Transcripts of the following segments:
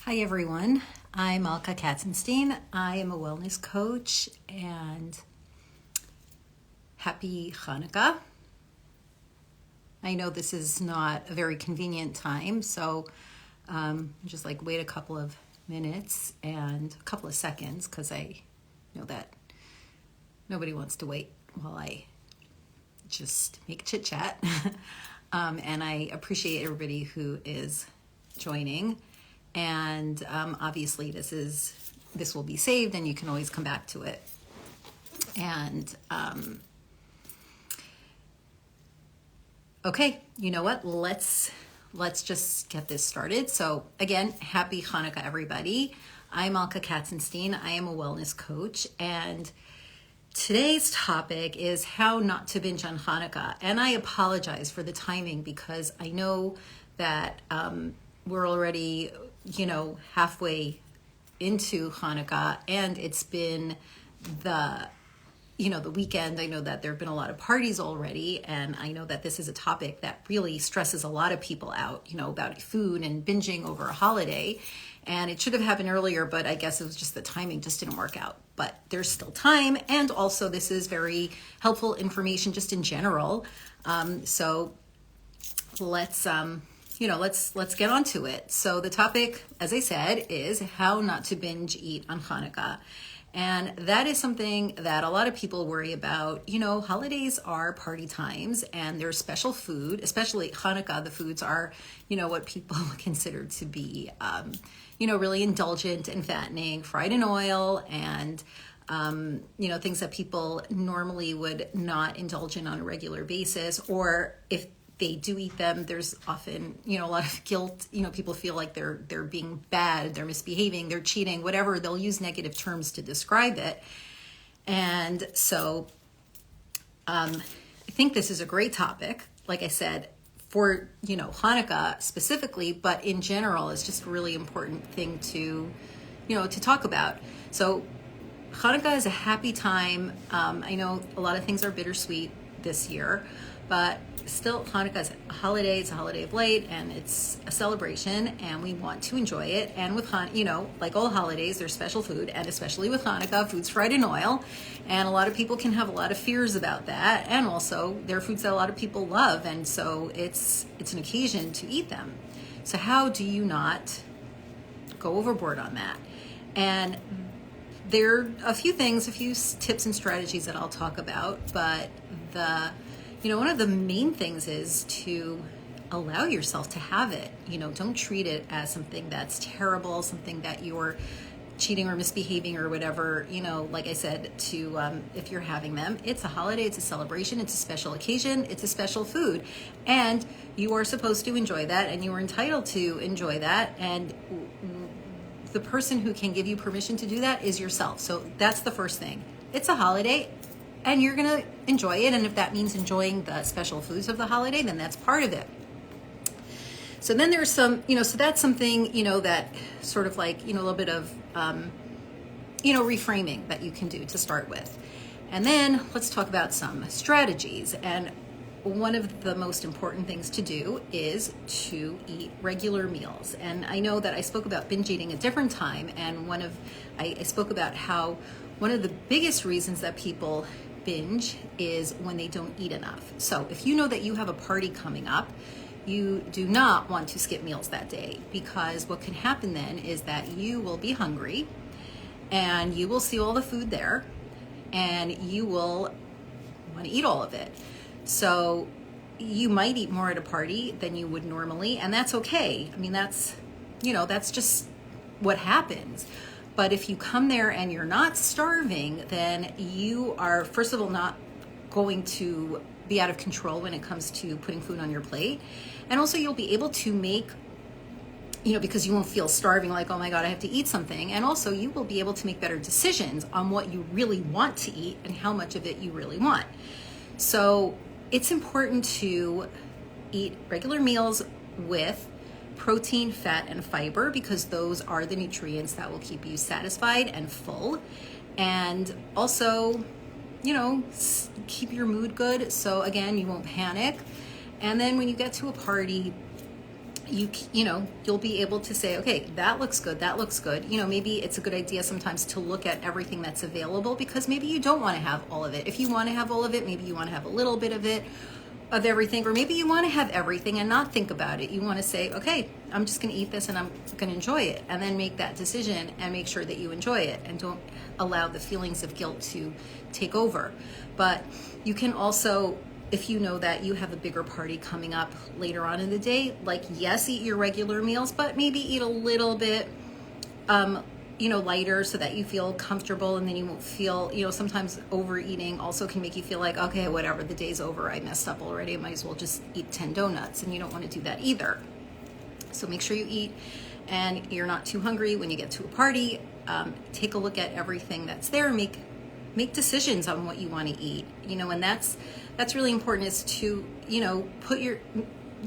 Hi everyone, I'm Malka Katzenstein. I am a wellness coach and happy Chanukah. I know this is not a very convenient time, so just wait a couple of minutes and a couple of seconds because I know that nobody wants to wait while I just make chit chat. And I appreciate everybody who is joining. And obviously this will be saved and you can always come back to it. And okay, you know what? Let's just get this started. So again, happy Chanukah, everybody. I'm Malka Katzenstein. I am a wellness coach, and today's topic is how not to binge on Chanukah. And I apologize for the timing because I know that we're already halfway into Chanukah, and it's been the weekend. I know that there have been a lot of parties already, and I know that this is a topic that really stresses a lot of people out, about food and binging over a holiday. And it should have happened earlier, but I guess it was just the timing just didn't work out. But there's still time, and also this is very helpful information just in general. So let's get on to it. So the topic, as I said, is how not to binge eat on Chanukah. And that is something that a lot of people worry about. Holidays are party times and there's special food, especially Chanukah. The foods are, what people consider to be, really indulgent and fattening, fried in oil, and things that people normally would not indulge in on a regular basis. Or if they do eat them, there's often, a lot of guilt. People feel like they're being bad, they're misbehaving, they're cheating, whatever. They'll use negative terms to describe it. And so I think this is a great topic, like I said, for, Chanukah specifically, but in general, it's just a really important thing to talk about. So Chanukah is a happy time. I know a lot of things are bittersweet this year, but still, Chanukah is a holiday. It's a holiday of light, and it's a celebration, and we want to enjoy it. And with like all holidays, there's special food, and especially with Chanukah, food's fried in oil, and a lot of people can have a lot of fears about that. And also, there are foods that a lot of people love, and so it's an occasion to eat them. So how do you not go overboard on that? And there are a few tips and strategies that I'll talk about, but one of the main things is to allow yourself to have it. Don't treat it as something that's terrible, something that you're cheating or misbehaving or whatever. Like I said, if you're having them, it's a holiday, it's a celebration, it's a special occasion, it's a special food. And you are supposed to enjoy that, and you are entitled to enjoy that. And the person who can give you permission to do that is yourself. So that's the first thing. It's a holiday, and you're going to enjoy it. And if that means enjoying the special foods of the holiday, then that's part of it. So then there's some, so that's something, that sort of like, a little bit of, reframing that you can do to start with. And then let's talk about some strategies. And one of the most important things to do is to eat regular meals. And I know that I spoke about binge eating a different time. And I spoke about how one of the biggest reasons that people binge is when they don't eat enough. So if you know that you have a party coming up, you do not want to skip meals that day, because what can happen then is that you will be hungry and you will see all the food there and you will want to eat all of it. So you might eat more at a party than you would normally, and that's okay. I mean, that's just what happens. But if you come there and you're not starving, then you are, first of all, not going to be out of control when it comes to putting food on your plate. And also you'll be able to make, because you won't feel starving, like, oh my God, I have to eat something. And also you will be able to make better decisions on what you really want to eat and how much of it you really want. So it's important to eat regular meals with protein, fat, and fiber, because those are the nutrients that will keep you satisfied and full. And also, keep your mood good. So again, you won't panic. And then when you get to a party, you'll be able to say, okay, that looks good, that looks good. Maybe it's a good idea sometimes to look at everything that's available, because maybe you don't want to have all of it. If you want to have all of it, maybe you want to have a little bit of it, of everything, or maybe you want to have everything and not think about it. You want to say, okay, I'm just going to eat this and I'm going to enjoy it, and then make that decision and make sure that you enjoy it and don't allow the feelings of guilt to take over. But you can also, if you know that you have a bigger party coming up later on in the day, like, yes, eat your regular meals, but maybe eat a little bit lighter, so that you feel comfortable, and then you won't feel, sometimes overeating also can make you feel like, okay, whatever, the day's over, I messed up already, I might as well just eat 10 donuts, and you don't want to do that either. So make sure you eat and you're not too hungry when you get to a party. Take a look at everything that's there, make decisions on what you want to eat, and that's really important, is to,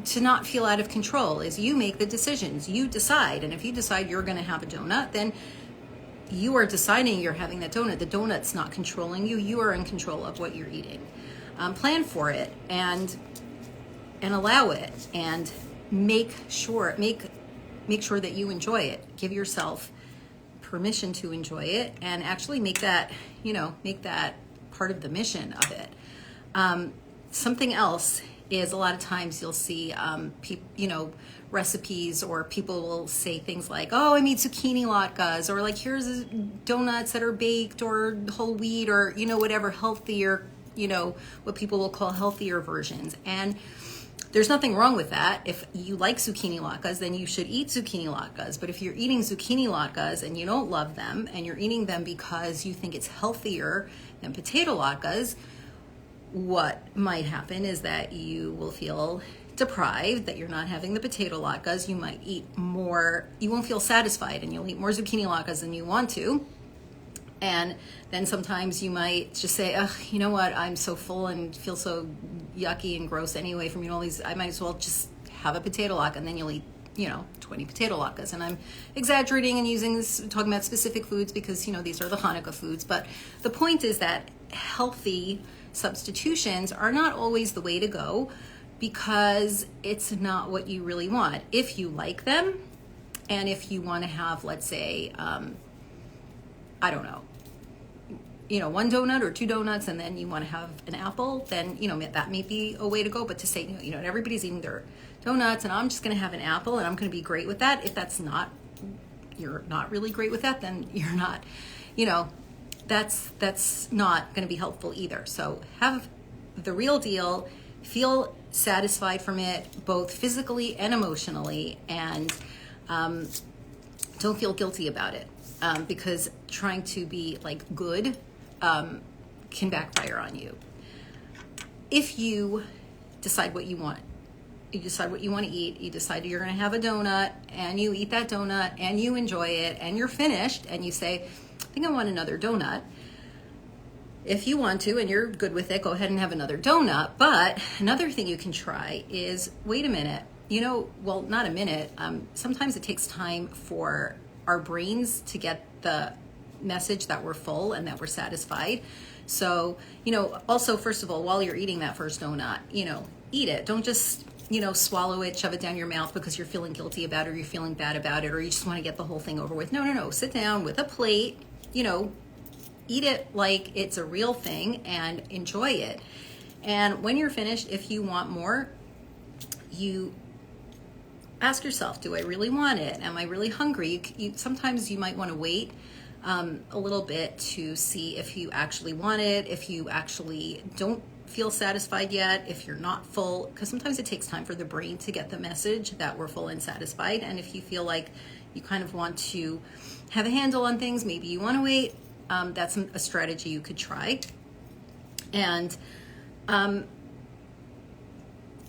to not feel out of control, is you make the decisions, you decide. And if you decide you're going to have a donut, then you are deciding you're having that donut. The donut's not controlling you. You are in control of what you're eating. Plan for it and allow it, and make sure that you enjoy it. Give yourself permission to enjoy it, and actually make that part of the mission of it. Something else is, a lot of times you'll see recipes, or people will say things like, oh, I made zucchini latkes, or like, here's donuts that are baked or whole wheat, or whatever healthier, what people will call healthier versions. And there's nothing wrong with that. If you like zucchini latkes, then you should eat zucchini latkes. But if you're eating zucchini latkes and you don't love them, and you're eating them because you think it's healthier than potato latkes, what might happen is that you will feel deprived, that you're not having the potato latkes. You might eat more, you won't feel satisfied, and you'll eat more zucchini latkes than you want to. And then sometimes you might just say, ugh, you know what, I'm so full and feel so yucky and gross anyway from eating all these, I might as well just have a potato latke, and then you'll eat 20 potato latkes. And I'm exaggerating and using this, talking about specific foods, because these are the Chanukah foods. But the point is that healthy substitutions are not always the way to go, because it's not what you really want. If you like them, and if you want to have, let's say, I don't know, one donut or two donuts, and then you want to have an apple, then, that may be a way to go. But to say, everybody's eating their donuts and I'm just going to have an apple and I'm going to be great with that. If you're not really great with that, then you're not, that's not going to be helpful either. So have the real deal, feel satisfied from it, both physically and emotionally, and don't feel guilty about it, because trying to be like good can backfire on you. If you decide what you want, you decide what you want to eat, you decide you're going to have a donut, and you eat that donut and you enjoy it and you're finished, and you say, I think I want another donut. If you want to and you're good with it, go ahead and have another donut. But another thing you can try is, wait a minute, well, not a minute. Sometimes it takes time for our brains to get the message that we're full and that we're satisfied. So, also, first of all, while you're eating that first donut, eat it. Don't just, swallow it, shove it down your mouth because you're feeling guilty about it, or you're feeling bad about it, or you just want to get the whole thing over with. No. Sit down with a plate, eat it like it's a real thing and enjoy it. And when you're finished, if you want more, you ask yourself, do I really want it? Am I really hungry? Sometimes you might want to wait a little bit to see if you actually want it, if you actually don't feel satisfied yet, if you're not full, because sometimes it takes time for the brain to get the message that we're full and satisfied. And if you feel like you kind of want to have a handle on things, maybe you want to wait. That's a strategy you could try. And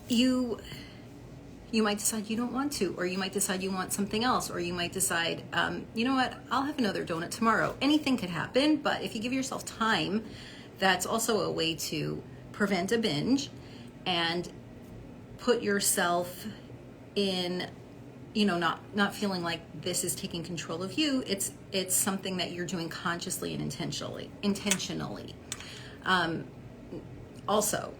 you might decide you don't want to, or you might decide you want something else, or you might decide, you know what, I'll have another donut tomorrow. Anything could happen, but if you give yourself time, that's also a way to prevent a binge and put yourself in, not feeling like this is taking control of you. It's something that you're doing consciously and intentionally. Also,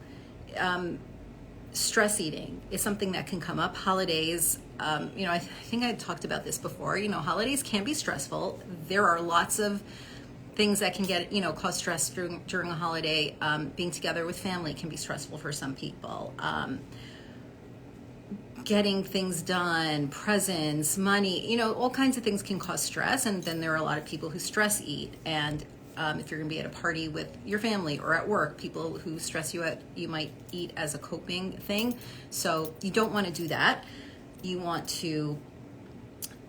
stress eating is something that can come up. Holidays I think I talked about this before. Holidays can be stressful. There are lots of things that can get, cause stress during a holiday. Being together with family can be stressful for some people. Getting things done, presents, money, all kinds of things can cause stress. And then there are a lot of people who stress eat. And if you're going to be at a party with your family or at work, people who stress you out, you might eat as a coping thing. So you don't want to do that. You want to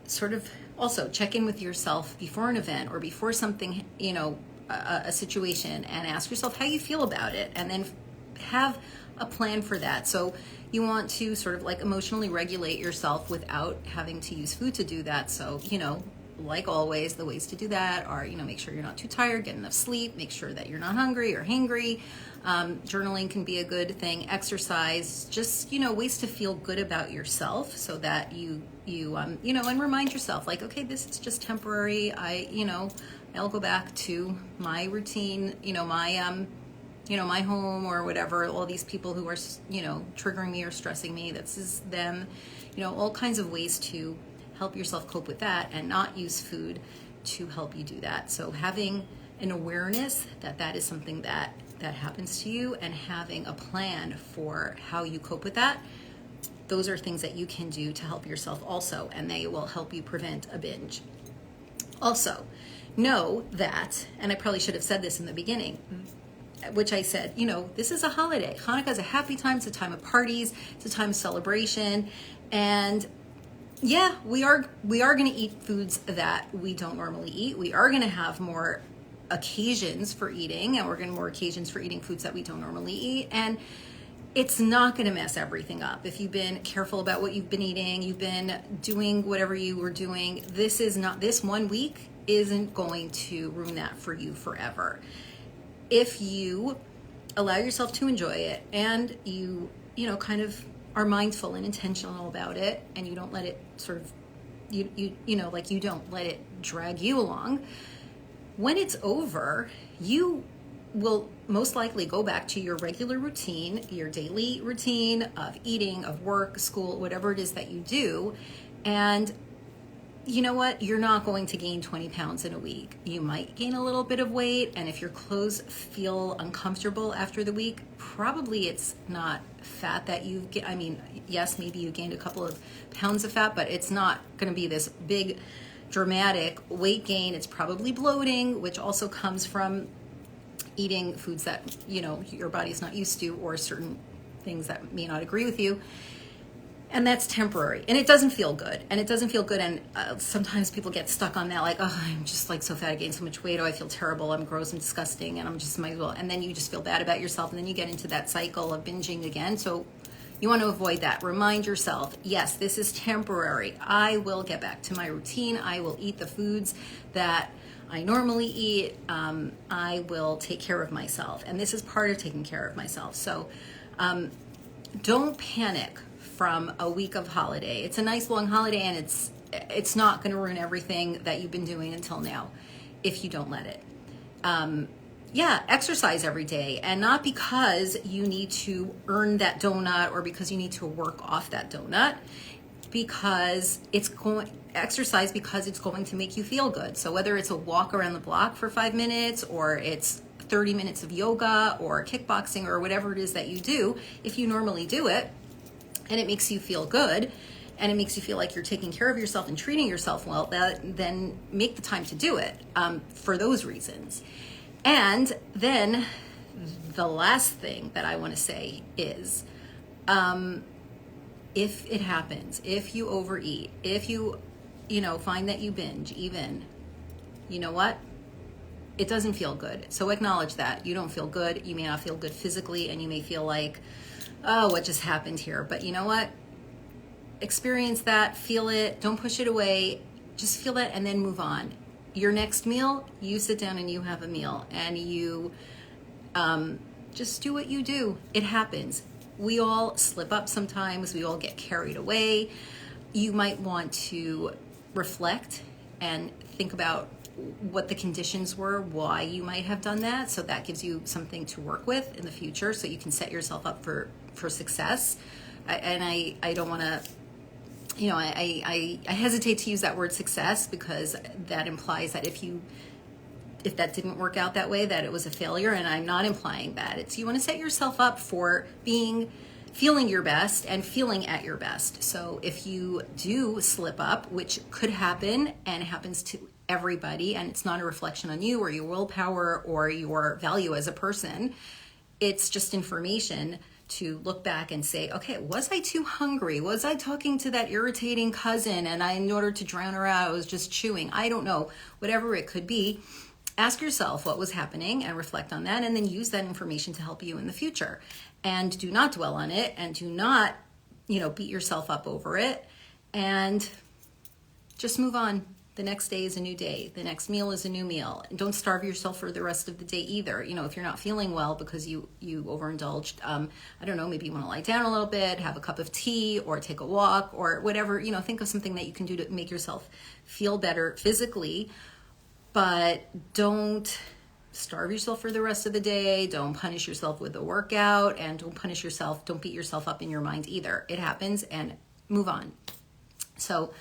sort of also check in with yourself before an event or before something, a situation, and ask yourself how you feel about it, and then have a plan for that. So you want to sort of like emotionally regulate yourself without having to use food to do that. So, like always, the ways to do that are, make sure you're not too tired, get enough sleep, make sure that you're not hungry or hangry. Journaling can be a good thing. Exercise, just, ways to feel good about yourself so that you and remind yourself like, okay, this is just temporary. I'll go back to my routine, my home or whatever, all these people who are, triggering me or stressing me, this is them, all kinds of ways to help yourself cope with that and not use food to help you do that. So having an awareness that is something that happens to you and having a plan for how you cope with that, those are things that you can do to help yourself also, and they will help you prevent a binge. Also, know that, and I probably should have said this in the beginning, which I said, this is a holiday. Hanukkah is a happy time. It's a time of parties. It's a time of celebration. And yeah, we are going to eat foods that we don't normally eat. We are going to have more occasions for eating, and we're going to more occasions for eating foods that we don't normally eat. And it's not going to mess everything up. If you've been careful about what you've been eating, you've been doing whatever you were doing, this 1 week isn't going to ruin that for you forever. If you allow yourself to enjoy it and you kind of are mindful and intentional about it, and you don't let it sort of, you don't let it drag you along, when it's over, you will most likely go back to your regular routine, your daily routine of eating, of work, school, whatever it is that you do. And you know what? You're not going to gain 20 pounds in a week. You might gain a little bit of weight, and if your clothes feel uncomfortable after the week, probably it's not fat that you've yes, maybe you gained a couple of pounds of fat, but it's not going to be this big dramatic weight gain. It's probably bloating, which also comes from eating foods that your body's not used to, or certain things that may not agree with you. And that's temporary, and it doesn't feel good. And sometimes people get stuck on that, like, oh, I'm just like so fat, I gained so much weight, oh, I feel terrible, I'm gross and disgusting, and I'm just might as well. And then you just feel bad about yourself, and then you get into that cycle of binging again. So you want to avoid that. Remind yourself, yes, this is temporary. I will get back to my routine. I will eat the foods that I normally eat. I will take care of myself, and this is part of taking care of myself. So don't panic from a week of holiday. It's a nice long holiday, and it's not going to ruin everything that you've been doing until now if you don't let it. Exercise every day, and not because you need to earn that donut or because you need to work off that donut, because exercise because it's going to make you feel good. So whether it's a walk around the block for 5 minutes, or it's 30 minutes of yoga or kickboxing or whatever it is that you do, if you normally do it, and it makes you feel good, and it makes you feel like you're taking care of yourself and treating yourself well, then make the time to do it for those reasons. And then the last thing that I want to say is, if it happens, if you overeat, if you find that you binge even, you know what? It doesn't feel good. So acknowledge that. You don't feel good. You may not feel good physically, and you may feel like, oh, what just happened here? But you know what? Experience that, feel it, don't push it away. Just feel that and then move on. Your next meal, you sit down and you have a meal, and you just do what you do. It happens. We all slip up sometimes. We all get carried away. You might want to reflect and think about what the conditions were, why you might have done that. So that gives you something to work with in the future, so you can set yourself up for success. I don't want to I hesitate to use that word success, because that implies that if that didn't work out that way, that it was a failure, and I'm not implying that. It's, you want to set yourself up for feeling your best and feeling at your best. So if you do slip up, which could happen and happens to everybody, and it's not a reflection on you or your willpower or your value as a person, it's just information to look back and say, okay, was I too hungry? Was I talking to that irritating cousin and in order to drown her out, I was just chewing? I don't know. Whatever it could be, ask yourself what was happening and reflect on that, and then use that information to help you in the future. And do not dwell on it, and do not, beat yourself up over it, and just move on. The next day is a new day. The next meal is a new meal. And don't starve yourself for the rest of the day either. If you're not feeling well because you overindulged, I don't know, maybe you want to lie down a little bit, have a cup of tea, or take a walk, or whatever, think of something that you can do to make yourself feel better physically, but don't starve yourself for the rest of the day. Don't punish yourself with a workout, and don't beat yourself up in your mind either. It happens, and move on. So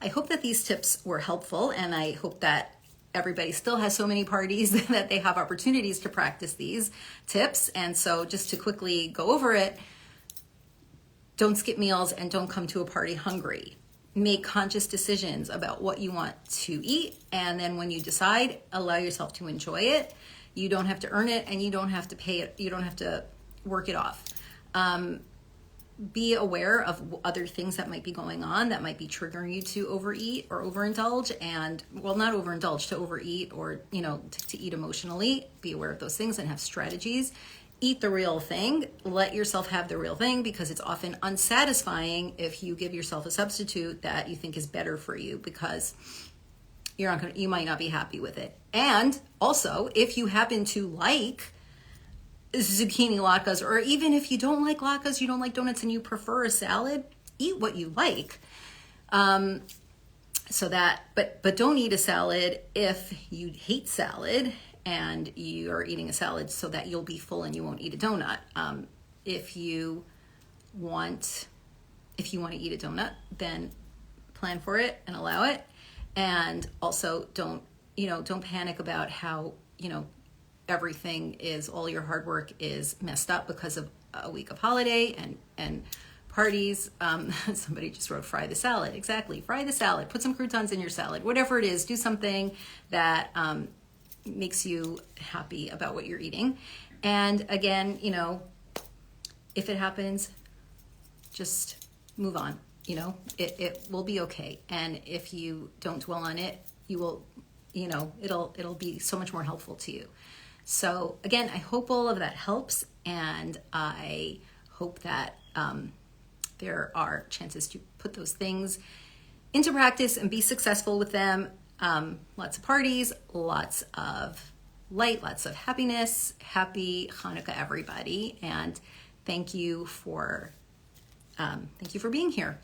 I hope that these tips were helpful, and I hope that everybody still has so many parties that they have opportunities to practice these tips. And so just to quickly go over it, don't skip meals and don't come to a party hungry. Make conscious decisions about what you want to eat, and then when you decide, allow yourself to enjoy it. You don't have to earn it, and you don't have to pay it. You don't have to work it off. Be aware of other things that might be going on that might be triggering you to overeat or overindulge, and not overindulge, to overeat, or to eat emotionally. Be aware of those things and have strategies. Eat the real thing. Let yourself have the real thing, because it's often unsatisfying if you give yourself a substitute that you think is better for you, because you might not be happy with it. And also, if you happen to like zucchini latkes, or even if you don't like latkes, you don't like donuts, and you prefer a salad, eat what you like. But don't eat a salad if you hate salad and you are eating a salad so that you'll be full and you won't eat a donut. If you want to eat a donut, then plan for it and allow it. And also don't panic about how, all your hard work is messed up because of a week of holiday and parties. Somebody just wrote, fry the salad. Exactly. Fry the salad. Put some croutons in your salad. Whatever it is, do something that makes you happy about what you're eating. And again, if it happens, just move on. It will be okay. And if you don't dwell on it, you will, it'll be so much more helpful to you. So again, I hope all of that helps, and I hope that there are chances to put those things into practice and be successful with them. Lots of parties, lots of light, lots of happiness. Happy Chanukah, everybody, and thank you for being here.